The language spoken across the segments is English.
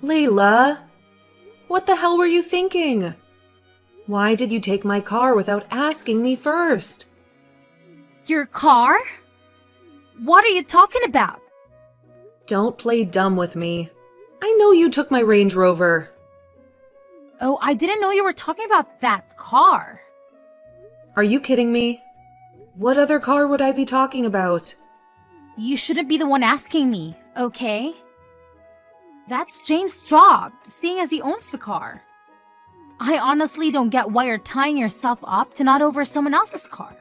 Layla, what the hell were you thinking? Why did you take my car without asking me first? Your car? What are you talking about? Don't play dumb with me. I know you took my Range Rover. Oh, I didn't know you were talking about that car. Are you kidding me? What other car would I be talking about? You shouldn't be the one asking me, okay? That's James' job, seeing as he owns the car. I honestly don't get why you're tying yourself up to not over someone else's car.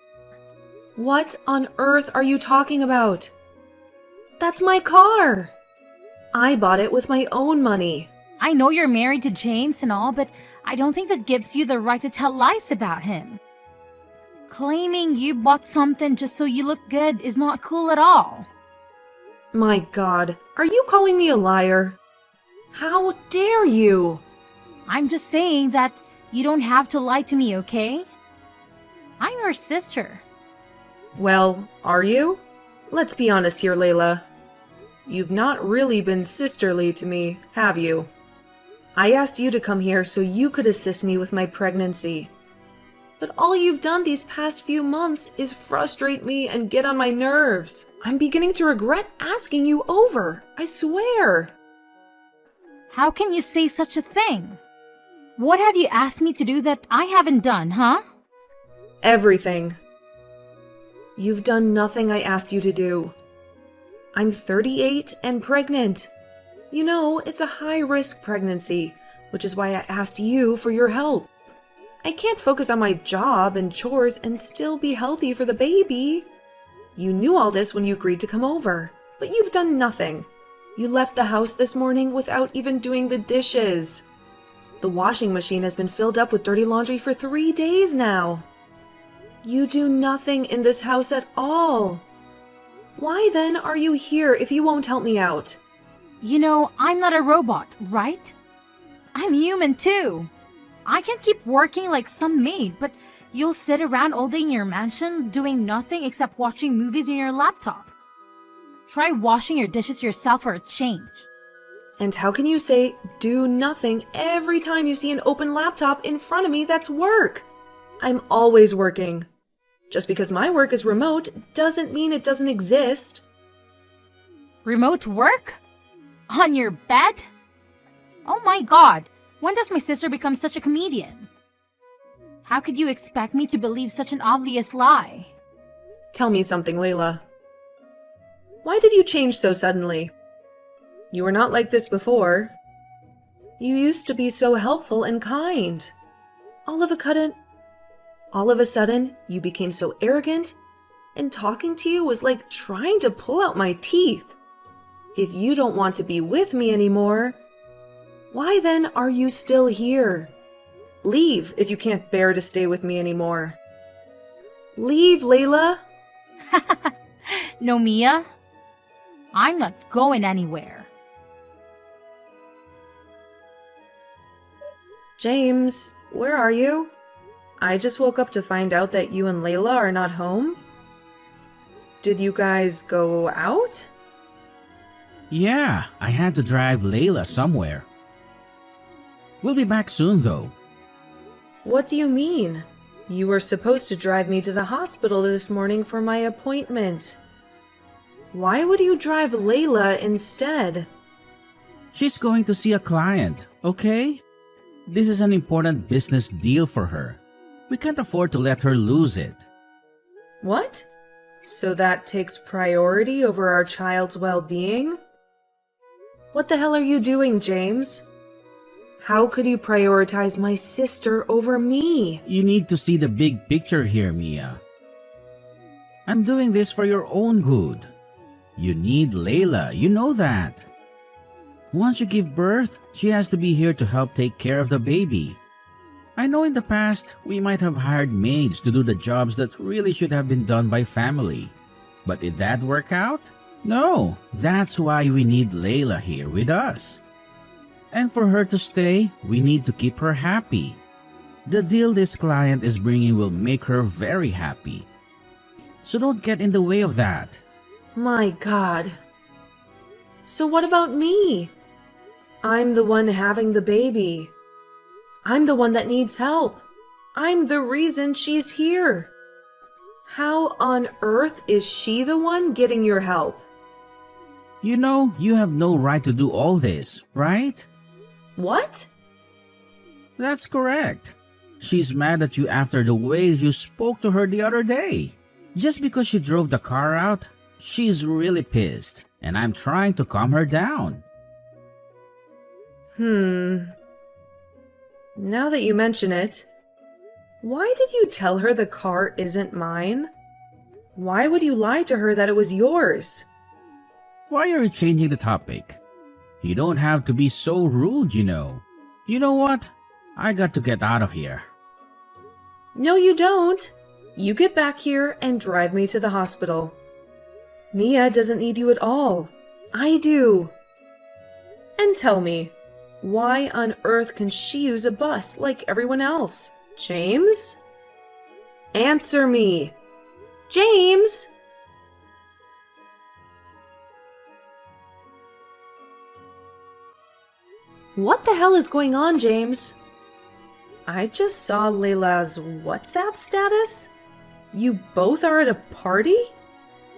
What on earth are you talking about? That's my car. I bought it with my own money. I know you're married to James and all, but I don't think that gives you the right to tell lies about him. Claiming you bought something just so you look good is not cool at all. My God, are you calling me a liar? How dare you? I'm just saying that you don't have to lie to me, okay? I'm your sister. Well, are you? Let's be honest here, Layla. You've not really been sisterly to me, have you? I asked you to come here so you could assist me with my pregnancy. But all you've done these past few months is frustrate me and get on my nerves. I'm beginning to regret asking you over, I swear. How can you say such a thing? What have you asked me to do that I haven't done, huh? Everything. You've done nothing I asked you to do. I'm 38 and pregnant. You know, it's a high-risk pregnancy, which is why I asked you for your help. I can't focus on my job and chores and still be healthy for the baby. You knew all this when you agreed to come over, but you've done nothing. You left the house this morning without even doing the dishes. The washing machine has been filled up with dirty laundry for 3 days now. You do nothing in this house at all. Why then are you here if you won't help me out? You know, I'm not a robot, right? I'm human too. I can keep working like some maid, but you'll sit around all day in your mansion doing nothing except watching movies on your laptop. Try washing your dishes yourself for a change. And how can you say do nothing every time you see an open laptop in front of me that's work? I'm always working. Just because my work is remote doesn't mean it doesn't exist. Remote work? On your bed? Oh my God, when does my sister become such a comedian? How could you expect me to believe such an obvious lie? Tell me something, Layla. Why did you change so suddenly? You were not like this before. You used to be so helpful and kind. All of a sudden, you became so arrogant, and talking to you was like trying to pull out my teeth. If you don't want to be with me anymore, why then are you still here? Leave if you can't bear to stay with me anymore. Leave, Layla. No, Mia. I'm not going anywhere. James, where are you? I just woke up to find out that you and Layla are not home. Did you guys go out? Yeah, I had to drive Layla somewhere. We'll be back soon though. What do you mean? You were supposed to drive me to the hospital this morning for my appointment. Why would you drive Layla instead? She's going to see a client, okay? This is an important business deal for her. We can't afford to let her lose it. What? So that takes priority over our child's well-being? What the hell are you doing, James? How could you prioritize my sister over me? You need to see the big picture here, Mia. I'm doing this for your own good. You need Layla, you know that. Once you give birth, she has to be here to help take care of the baby. I know in the past, we might have hired maids to do the jobs that really should have been done by family. But did that work out? No, that's why we need Layla here with us. And for her to stay, we need to keep her happy. The deal this client is bringing will make her very happy. So don't get in the way of that. My God. So what about me? I'm the one having the baby. I'm the one that needs help. I'm the reason she's here. How on earth is she the one getting your help? You know, you have no right to do all this, right? What? That's correct. She's mad at you after the way you spoke to her the other day. Just because she drove the car out, she's really pissed, and I'm trying to calm her down. Now that you mention it, why did you tell her the car isn't mine? Why would you lie to her that it was yours? Why are you changing the topic? You don't have to be so rude, you know. You know what? I got to get out of here. No, you don't. You get back here and drive me to the hospital. Mia doesn't need you at all. I do. And tell me, why on earth can she use a bus like everyone else? James? Answer me. James! What the hell is going on, James? I just saw Layla's WhatsApp status. You both are at a party?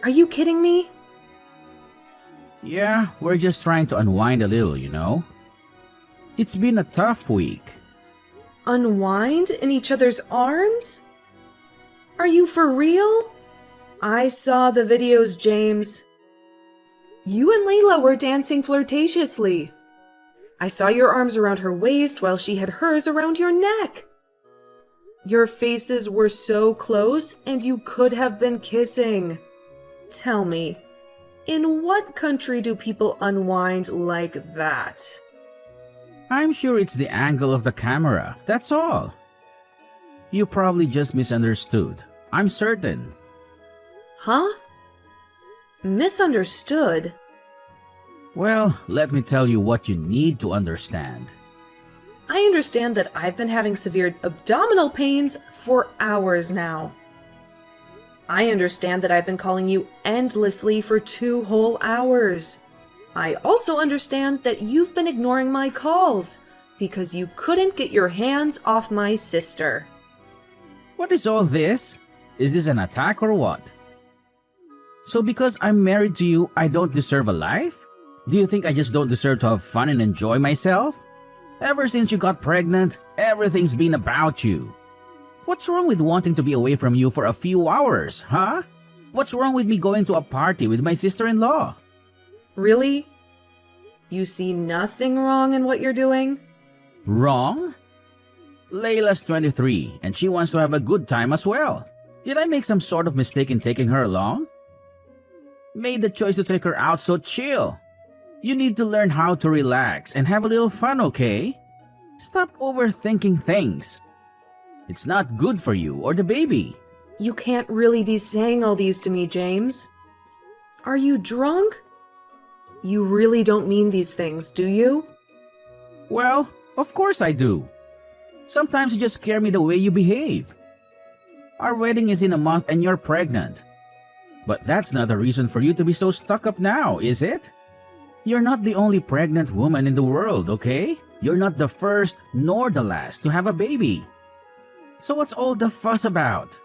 Are you kidding me? Yeah, we're just trying to unwind a little, you know. It's been a tough week. Unwind in each other's arms? Are you for real? I saw the videos, James. You and Layla were dancing flirtatiously. I saw your arms around her waist while she had hers around your neck. Your faces were so close and you could have been kissing. Tell me, in what country do people unwind like that? I'm sure it's the angle of the camera, that's all. You probably just misunderstood. I'm certain. Huh? Misunderstood? Well, let me tell you what you need to understand. I understand that I've been having severe abdominal pains for hours now. I understand that I've been calling you endlessly for 2 whole hours. I also understand that you've been ignoring my calls because you couldn't get your hands off my sister. What is all this? Is this an attack or what? So because I'm married to you, I don't deserve a life? Do you think I just don't deserve to have fun and enjoy myself? Ever since you got pregnant, everything's been about you. What's wrong with wanting to be away from you for a few hours, huh? What's wrong with me going to a party with my sister-in-law? Really? You see nothing wrong in what you're doing? Wrong? Layla's 23 and she wants to have a good time as well. Did I make some sort of mistake in taking her along? Made the choice to take her out, so chill. You need to learn how to relax and have a little fun, okay? Stop overthinking things. It's not good for you or the baby. You can't really be saying all these to me, James. Are you drunk? You really don't mean these things, do you? Well, of course I do. Sometimes you just scare me the way you behave. Our wedding is in a month and you're pregnant. But that's not a reason for you to be so stuck up now, is it? You're not the only pregnant woman in the world, okay? You're not the first nor the last to have a baby. So what's all the fuss about?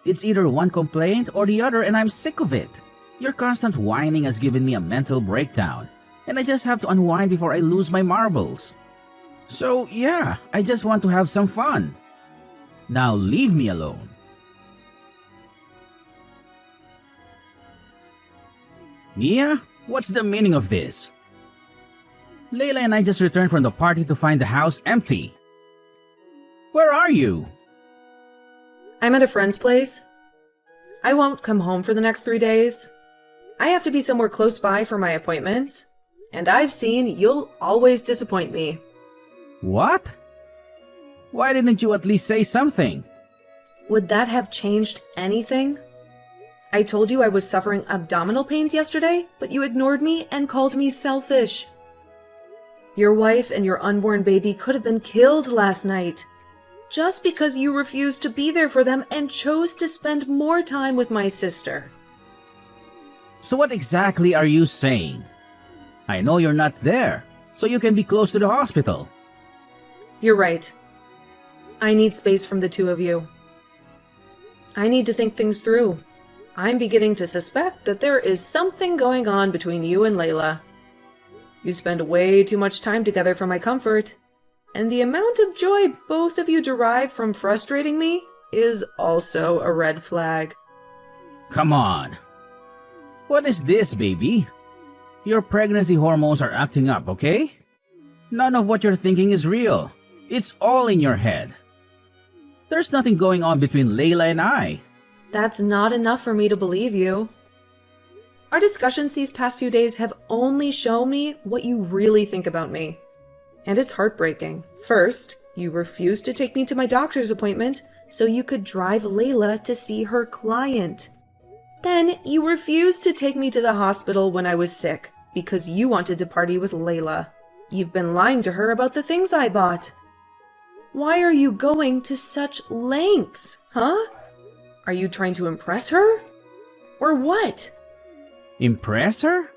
It's either one complaint or the other and I'm sick of it. Your constant whining has given me a mental breakdown and I just have to unwind before I lose my marbles. So yeah, I just want to have some fun. Now leave me alone. Mia? What's the meaning of this? Layla and I just returned from the party to find the house empty. Where are you? I'm at a friend's place. I won't come home for the next 3 days. I have to be somewhere close by for my appointments. And I've seen you'll always disappoint me. What? Why didn't you at least say something? Would that have changed anything? I told you I was suffering abdominal pains yesterday, but you ignored me and called me selfish. Your wife and your unborn baby could have been killed last night, just because you refused to be there for them and chose to spend more time with my sister. So what exactly are you saying? I know you're not there, so you can be close to the hospital. You're right. I need space from the two of you. I need to think things through. I'm beginning to suspect that there is something going on between you and Layla. You spend way too much time together for my comfort, and the amount of joy both of you derive from frustrating me is also a red flag. Come on. What is this, baby? Your pregnancy hormones are acting up, okay? None of what you're thinking is real. It's all in your head. There's nothing going on between Layla and I. That's not enough for me to believe you. Our discussions these past few days have only shown me what you really think about me. And it's heartbreaking. First, you refused to take me to my doctor's appointment so you could drive Layla to see her client. Then you refused to take me to the hospital when I was sick because you wanted to party with Layla. You've been lying to her about the things I bought. Why are you going to such lengths, huh? Are you trying to impress her? Or what? Impress her?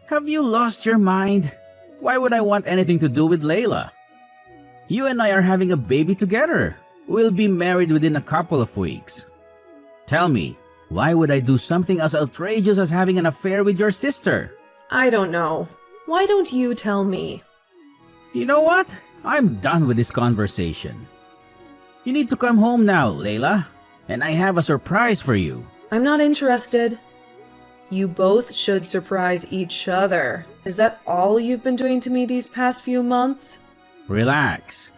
Have you lost your mind? Why would I want anything to do with Layla? You and I are having a baby together. We'll be married within a couple of weeks. Tell me, why would I do something as outrageous as having an affair with your sister? I don't know. Why don't you tell me? You know what? I'm done with this conversation. You need to come home now, Layla. And I have a surprise for you. I'm not interested. You both should surprise each other. Is that all you've been doing to me these past few months? Relax.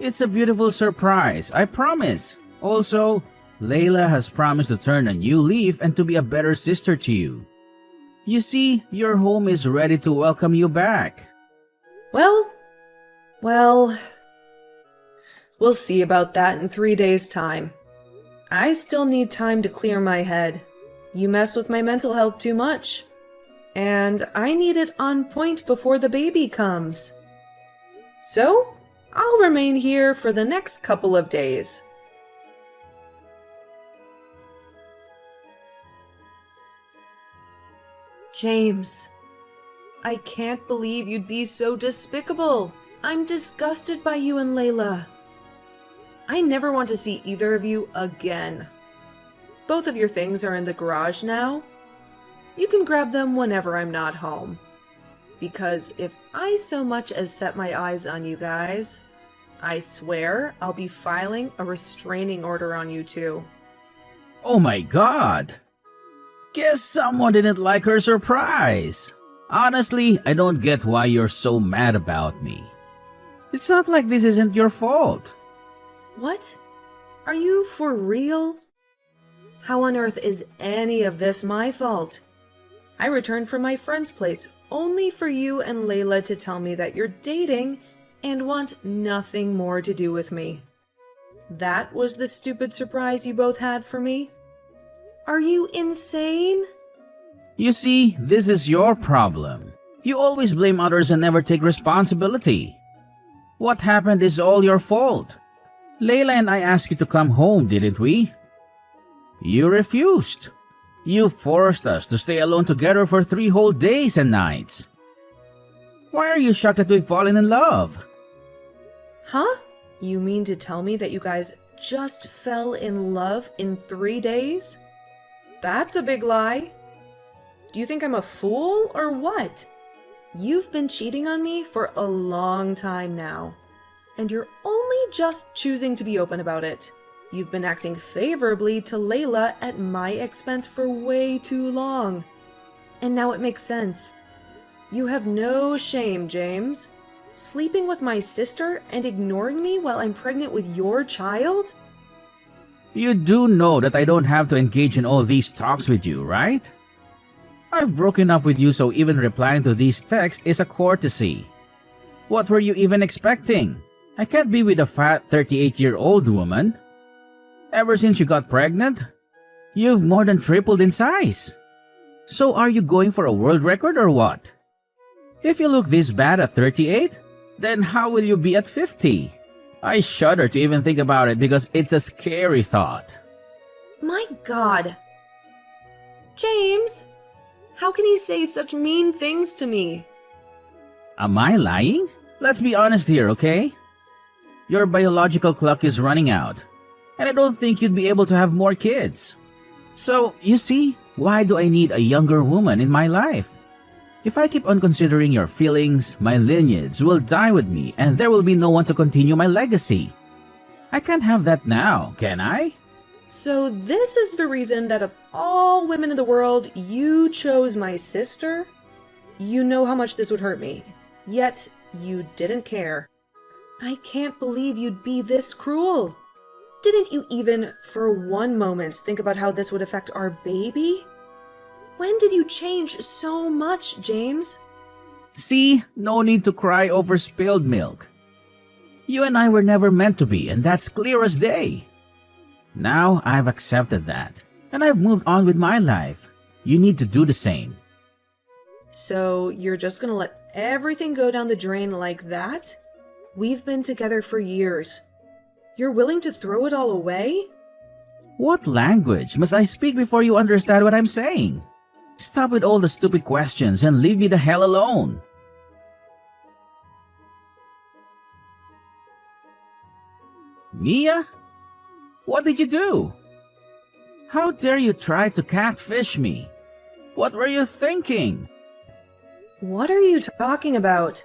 It's a beautiful surprise, I promise. Also, Layla has promised to turn a new leaf and to be a better sister to you. You see, your home is ready to welcome you back. Well, we'll see about that in 3 days' time. I still need time to clear my head. You mess with my mental health too much. And I need it on point before the baby comes. So, I'll remain here for the next couple of days. James, I can't believe you'd be so despicable. I'm disgusted by you and Layla. I never want to see either of you again. Both of your things are in the garage now. You can grab them whenever I'm not home. Because if I so much as set my eyes on you guys, I swear I'll be filing a restraining order on you two. Oh my god! Guess someone didn't like her surprise. Honestly, I don't get why you're so mad about me. It's not like this isn't your fault. What? Are you for real? How on earth is any of this my fault? I returned from my friend's place only for you and Layla to tell me that you're dating and want nothing more to do with me. That was the stupid surprise you both had for me? Are you insane? You see, this is your problem. You always blame others and never take responsibility. What happened is all your fault. Layla and I asked you to come home, didn't we? You refused. You forced us to stay alone together for 3 whole days and nights. Why are you shocked that we've fallen in love? Huh? You mean to tell me that you guys just fell in love in 3 days? That's a big lie. Do you think I'm a fool or what? You've been cheating on me for a long time now, and you're only just choosing to be open about it. You've been acting favorably to Layla at my expense for way too long. And now it makes sense. You have no shame, James. Sleeping with my sister and ignoring me while I'm pregnant with your child? You do know that I don't have to engage in all these talks with you, right? I've broken up with you, so even replying to these texts is a courtesy. What were you even expecting? I can't be with a fat 38-year-old woman. Ever since you got pregnant, you've more than tripled in size. So are you going for a world record or what? If you look this bad at 38, then how will you be at 50? I shudder to even think about it because it's a scary thought. My God. James, how can he say such mean things to me? Am I lying? Let's be honest here, okay? Your biological clock is running out, and I don't think you'd be able to have more kids. So, you see, why do I need a younger woman in my life? If I keep on considering your feelings, my lineage will die with me and there will be no one to continue my legacy. I can't have that now, can I? So this is the reason that of all women in the world, you chose my sister? You know how much this would hurt me, yet you didn't care. I can't believe you'd be this cruel. Didn't you even, for one moment, think about how this would affect our baby? When did you change so much, James? See, no need to cry over spilled milk. You and I were never meant to be, and that's clear as day. Now I've accepted that, and I've moved on with my life. You need to do the same. So you're just gonna let everything go down the drain like that? We've been together for years. You're willing to throw it all away? What language must I speak before you understand what I'm saying? Stop with all the stupid questions and leave me the hell alone. Mia? What did you do? How dare you try to catfish me? What were you thinking? What are you talking about?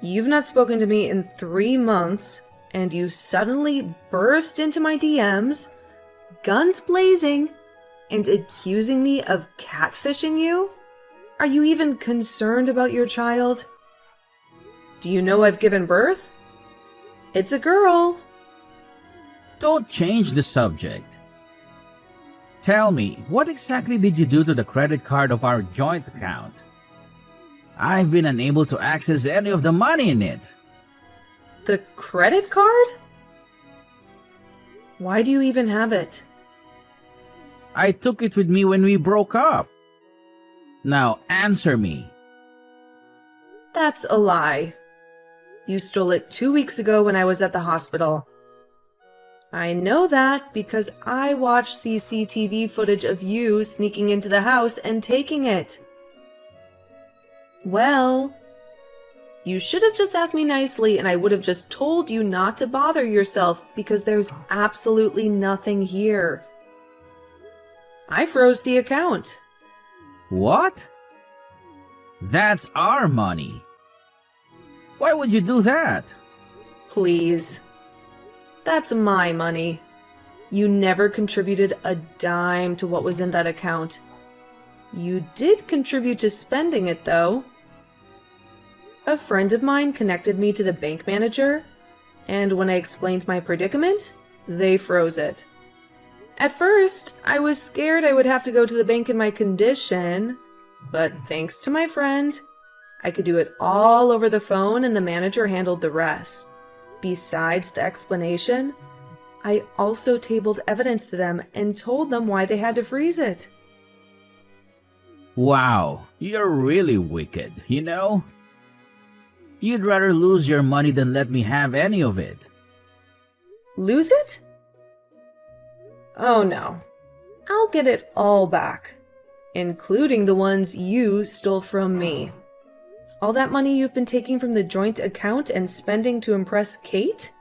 You've not spoken to me in 3 months, and you suddenly burst into my DMs, guns blazing, and accusing me of catfishing you? Are you even concerned about your child? Do you know I've given birth? It's a girl. Don't change the subject. Tell me, what exactly did you do to the credit card of our joint account? I've been unable to access any of the money in it. The credit card? Why do you even have it? I took it with me when we broke up. Now answer me. That's a lie. You stole it 2 weeks ago when I was at the hospital. I know that because I watched CCTV footage of you sneaking into the house and taking it. Well, you should have just asked me nicely and I would have just told you not to bother yourself because there's absolutely nothing here. I froze the account. What? That's our money. Why would you do that? Please. That's my money. You never contributed a dime to what was in that account. You did contribute to spending it, though. A friend of mine connected me to the bank manager, and when I explained my predicament, they froze it. At first, I was scared I would have to go to the bank in my condition, but thanks to my friend, I could do it all over the phone and the manager handled the rest. Besides the explanation, I also tabled evidence to them and told them why they had to freeze it. Wow, you're really wicked, you know? You'd rather lose your money than let me have any of it. Lose it? Oh no. I'll get it all back, including the ones you stole from me. All that money you've been taking from the joint account and spending to impress Kate?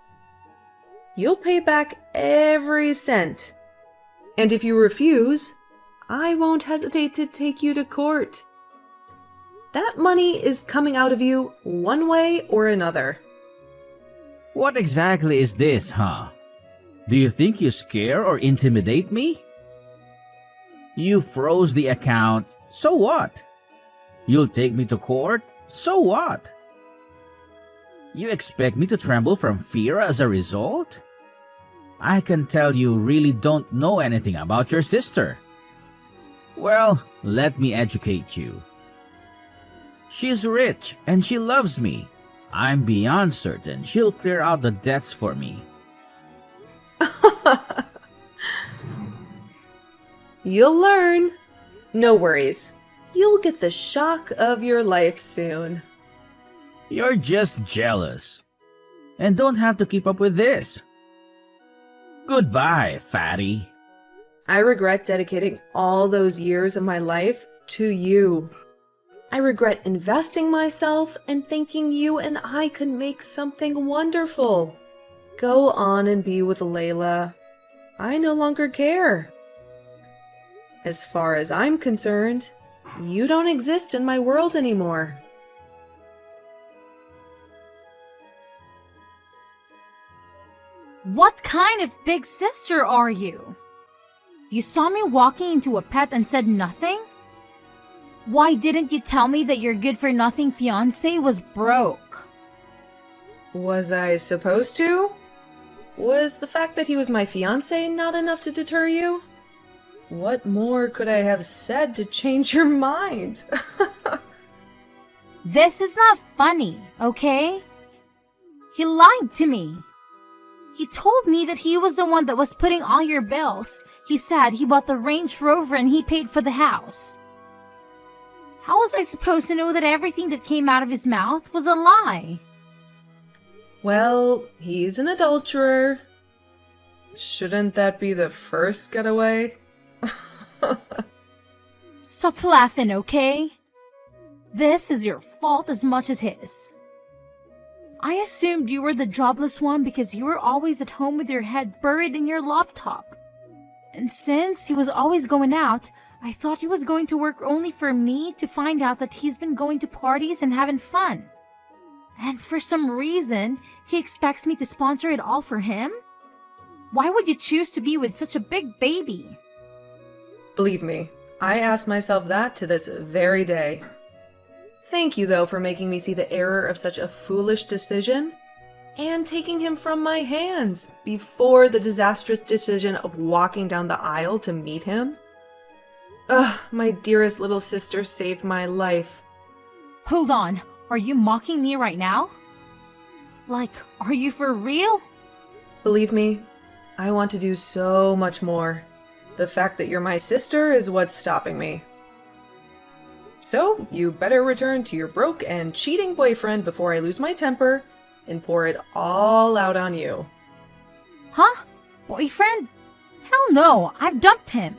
You'll pay back every cent. And if you refuse, I won't hesitate to take you to court. That money is coming out of you one way or another. What exactly is this, huh? Do you think you scare or intimidate me? You froze the account, so what? You'll take me to court, so what? You expect me to tremble from fear as a result? I can tell you really don't know anything about your sister. Well, let me educate you. She's rich and she loves me. I'm beyond certain she'll clear out the debts for me. You'll learn. No worries. You'll get the shock of your life soon. You're just jealous. And don't have to keep up with this. Goodbye, fatty. I regret dedicating all those years of my life to you. I regret investing myself and thinking you and I could make something wonderful. Go on and be with Layla. I no longer care. As far as I'm concerned, you don't exist in my world anymore. What kind of big sister are you? You saw me walking into a pet and said nothing? Why didn't you tell me that your good-for-nothing fiancé was broke? Was I supposed to? Was the fact that he was my fiancé not enough to deter you? What more could I have said to change your mind? This is not funny, okay? He lied to me. He told me that he was the one that was putting all your bills. He said he bought the Range Rover and he paid for the house. How was I supposed to know that everything that came out of his mouth was a lie? Well, he's an adulterer. Shouldn't that be the first getaway? Stop laughing, okay? This is your fault as much as his. I assumed you were the jobless one because you were always at home with your head buried in your laptop. And since he was always going out, I thought he was going to work only for me to find out that he's been going to parties and having fun. And for some reason, he expects me to sponsor it all for him? Why would you choose to be with such a big baby? Believe me, I asked myself that to this very day. Thank you, though, for making me see the error of such a foolish decision and taking him from my hands before the disastrous decision of walking down the aisle to meet him. Ugh, my dearest little sister saved my life. Hold on, are you mocking me right now? Like, are you for real? Believe me, I want to do so much more. The fact that you're my sister is what's stopping me. So, you better return to your broke and cheating boyfriend before I lose my temper and pour it all out on you. Huh? Boyfriend? Hell no, I've dumped him.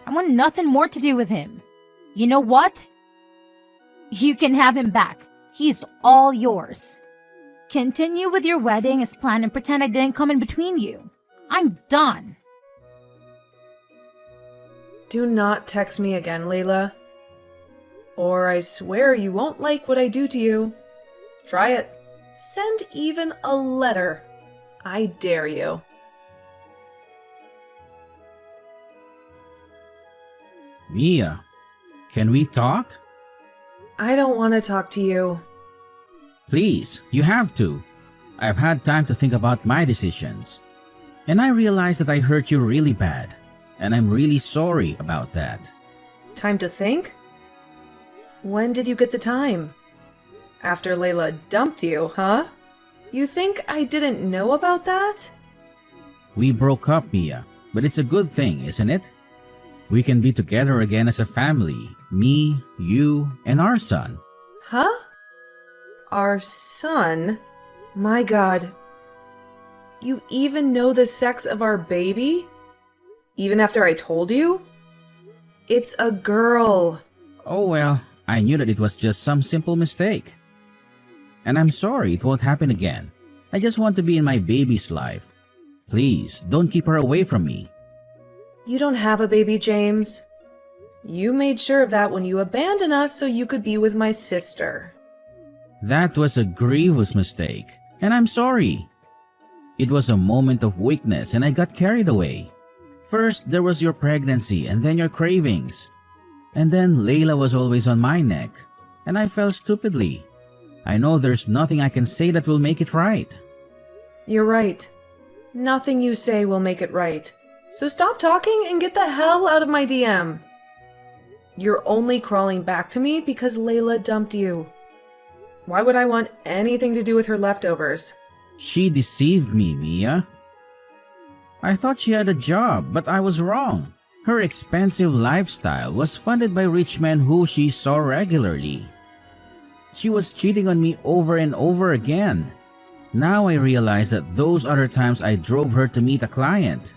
I want nothing more to do with him. You know what? You can have him back. He's all yours. Continue with your wedding as planned and pretend I didn't come in between you. I'm done. Do not text me again, Layla. Or I swear you won't like what I do to you. Try it. Send even a letter. I dare you. Mia, can we talk? I don't want to talk to you. Please, you have to. I've had time to think about my decisions. And I realize that I hurt you really bad. And I'm really sorry about that. Time to think? When did you get the time? After Layla dumped you, huh? You think I didn't know about that? We broke up, Mia, but it's a good thing, isn't it? We can be together again as a family. Me, you, and our son. Huh? Our son? My God. You even know the sex of our baby? Even after I told you? It's a girl. Oh well, I knew that it was just some simple mistake. And I'm sorry it won't happen again. I just want to be in my baby's life. Please, don't keep her away from me. You don't have a baby, James. You made sure of that when you abandoned us so you could be with my sister. That was a grievous mistake, and I'm sorry. It was a moment of weakness and I got carried away. First, there was your pregnancy and then your cravings. And then Layla was always on my neck, and I fell stupidly. I know there's nothing I can say that will make it right. You're right. Nothing you say will make it right. So stop talking and get the hell out of my DM. You're only crawling back to me because Layla dumped you. Why would I want anything to do with her leftovers? She deceived me, Mia. I thought she had a job, but I was wrong. Her expensive lifestyle was funded by rich men who she saw regularly. She was cheating on me over and over again. Now I realize that those other times I drove her to meet a client.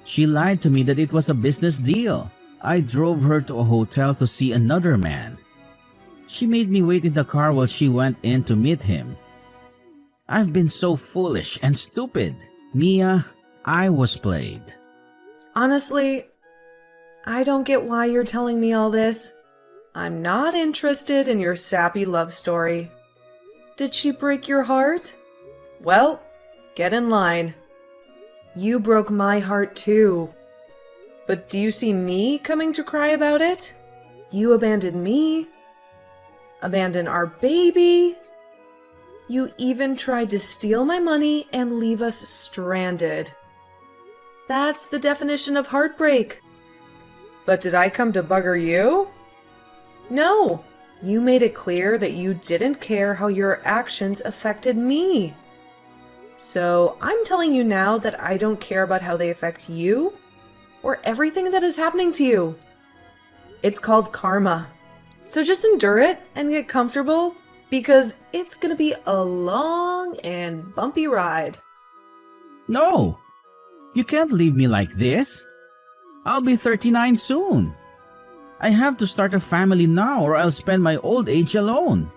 She lied to me that it was a business deal. I drove her to a hotel to see another man. She made me wait in the car while she went in to meet him. I've been so foolish and stupid. Mia, I was played. Honestly, I don't get why you're telling me all this. I'm not interested in your sappy love story. Did she break your heart? Well, get in line. You broke my heart too. But do you see me coming to cry about it? You abandoned me. Abandoned our baby. You even tried to steal my money and leave us stranded. That's the definition of heartbreak. But did I come to bugger you? No. You made it clear that you didn't care how your actions affected me. So I'm telling you now that I don't care about how they affect you or everything that is happening to you. It's called karma. So just endure it and get comfortable because it's gonna be a long and bumpy ride. No! You can't leave me like this. I'll be 39 soon. I have to start a family now or I'll spend my old age alone.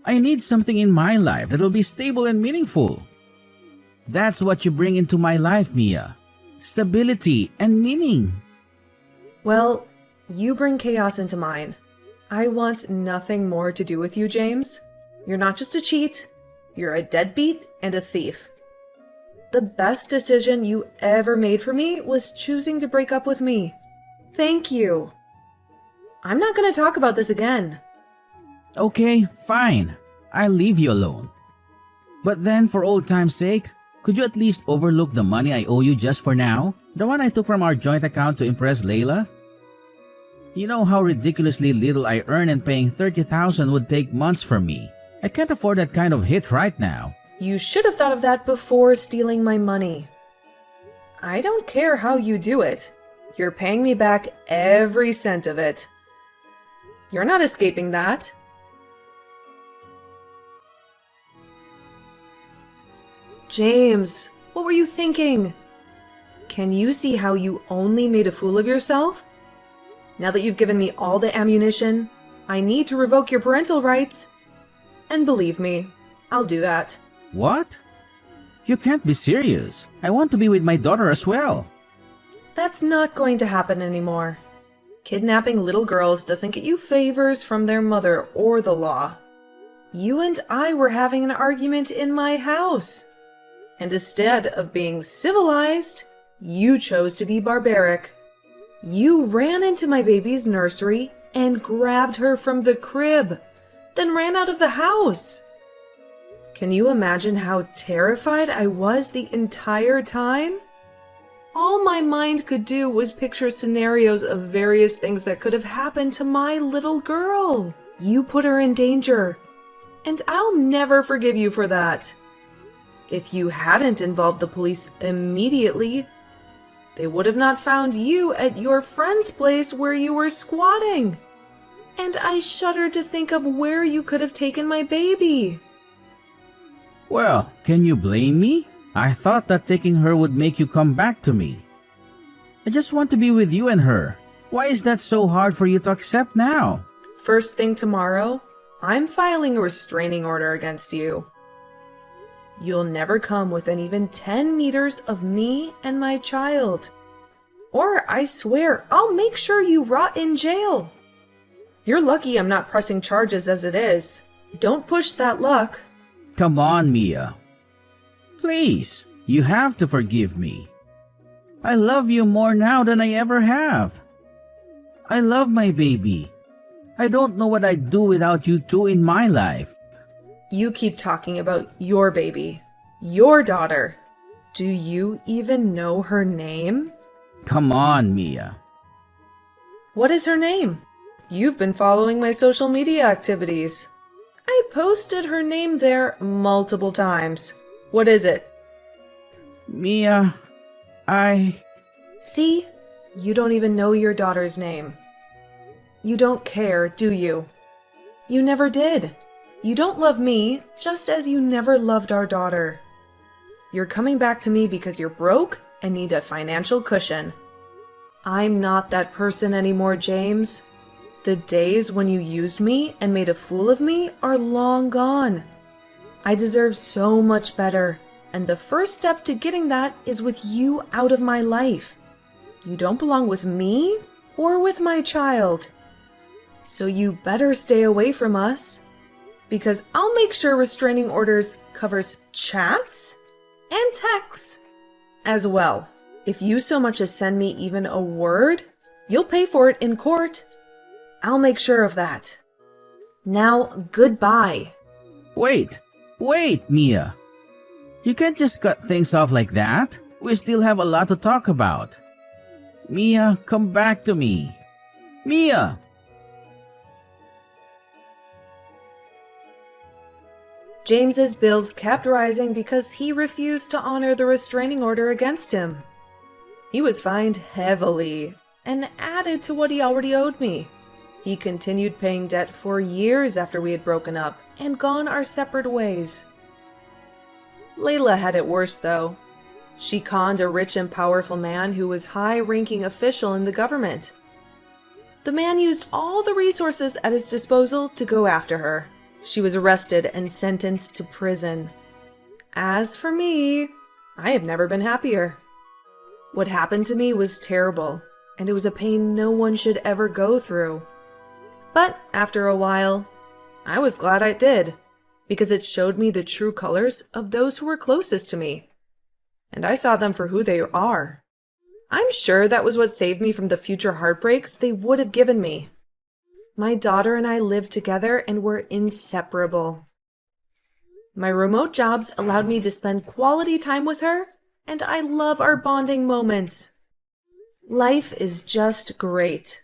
I need something in my life that will be stable and meaningful. That's what you bring into my life, Mia. Stability and meaning. Well, you bring chaos into mine. I want nothing more to do with you, James. You're not just a cheat. You're a deadbeat and a thief. The best decision you ever made for me was choosing to break up with me. Thank you. I'm not going to talk about this again. Okay, fine. I'll leave you alone. But then, for old time's sake, could you at least overlook the money I owe you just for now? The one I took from our joint account to impress Layla? You know how ridiculously little I earn and paying $30,000 would take months from me. I can't afford that kind of hit right now. You should have thought of that before stealing my money. I don't care how you do it. You're paying me back every cent of it. You're not escaping that. James, what were you thinking? Can you see how you only made a fool of yourself? Now that you've given me all the ammunition, I need to revoke your parental rights. And believe me, I'll do that. What? You can't be serious. I want to be with my daughter as well. That's not going to happen anymore. Kidnapping little girls doesn't get you favors from their mother or the law. You and I were having an argument in my house. And instead of being civilized, you chose to be barbaric. You ran into my baby's nursery and grabbed her from the crib, then ran out of the house. Can you imagine how terrified I was the entire time? All my mind could do was picture scenarios of various things that could have happened to my little girl. You put her in danger, and I'll never forgive you for that. If you hadn't involved the police immediately, they would have not found you at your friend's place where you were squatting. And I shudder to think of where you could have taken my baby. Well, can you blame me? I thought that taking her would make you come back to me. I just want to be with you and her. Why is that so hard for you to accept now? First thing tomorrow, I'm filing a restraining order against you. You'll never come within even 10 meters of me and my child. Or I swear, I'll make sure you rot in jail. You're lucky I'm not pressing charges as it is. Don't push that luck. Come on, Mia. Please, you have to forgive me. I love you more now than I ever have. I love my baby. I don't know what I'd do without you two in my life. You keep talking about your baby, your daughter. Do you even know her name? Come on, Mia. What is her name? You've been following my social media activities. I posted her name there multiple times. What is it? Mia, See? You don't even know your daughter's name. You don't care, do you? You never did. You don't love me, just as you never loved our daughter. You're coming back to me because you're broke and need a financial cushion. I'm not that person anymore, James. The days when you used me and made a fool of me are long gone. I deserve so much better, and the first step to getting that is with you out of my life. You don't belong with me or with my child. So you better stay away from us, because I'll make sure restraining orders covers chats and texts as well. If you so much as send me even a word, you'll pay for it in court. I'll make sure of that. Now, goodbye. Wait, Mia. You can't just cut things off like that. We still have a lot to talk about. Mia, come back to me. Mia! James's bills kept rising because he refused to honor the restraining order against him. He was fined heavily and added to what he already owed me. He continued paying debt for years after we had broken up and gone our separate ways. Layla had it worse, though. She conned a rich and powerful man who was high-ranking official in the government. The man used all the resources at his disposal to go after her. She was arrested and sentenced to prison. As for me, I have never been happier. What happened to me was terrible, and it was a pain no one should ever go through. But after a while, I was glad I did, because it showed me the true colors of those who were closest to me. And I saw them for who they are. I'm sure that was what saved me from the future heartbreaks they would have given me. My daughter and I lived together and were inseparable. My remote jobs allowed me to spend quality time with her, and I love our bonding moments. Life is just great.